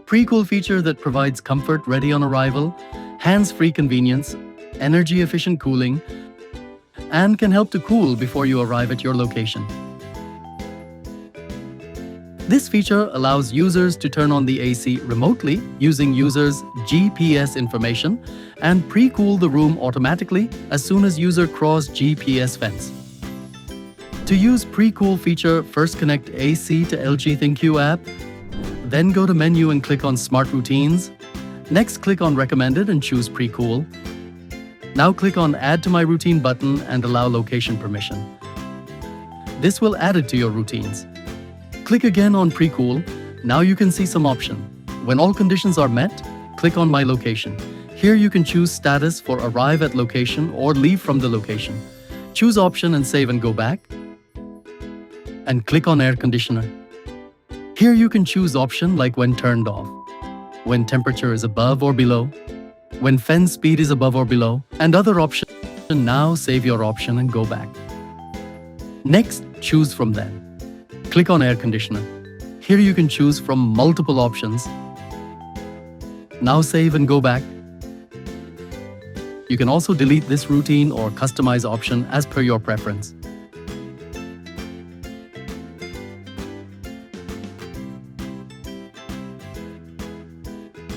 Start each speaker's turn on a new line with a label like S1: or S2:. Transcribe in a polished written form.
S1: Pre-cool feature that provides comfort ready on arrival, hands-free convenience, energy-efficient cooling, and can help to cool before you arrive at your location. This feature allows users to turn on the AC remotely using users' GPS information and pre-cool the room automatically as soon as user cross GPS fence. To use pre-cool feature, first connect AC to LG ThinQ app, then go to menu and click on Smart Routines. Next, click on Recommended and choose Pre-cool. Now click on Add to my routine button and allow location permission. This will add it to your routines. Click again on Pre-cool. Now you can see some option. When all conditions are met, click on My Location. Here you can choose status for arrive at location or leave from the location. Choose option and save and go back. And click on Air Conditioner. Here you can choose option like when turned off, when temperature is above or below, when fan speed is above or below, and other options. Now save your option and go back. Next, choose from them. Click on Air Conditioner. Here you can choose from multiple options. Now save and go back. You can also delete this routine or customize option as per your preference.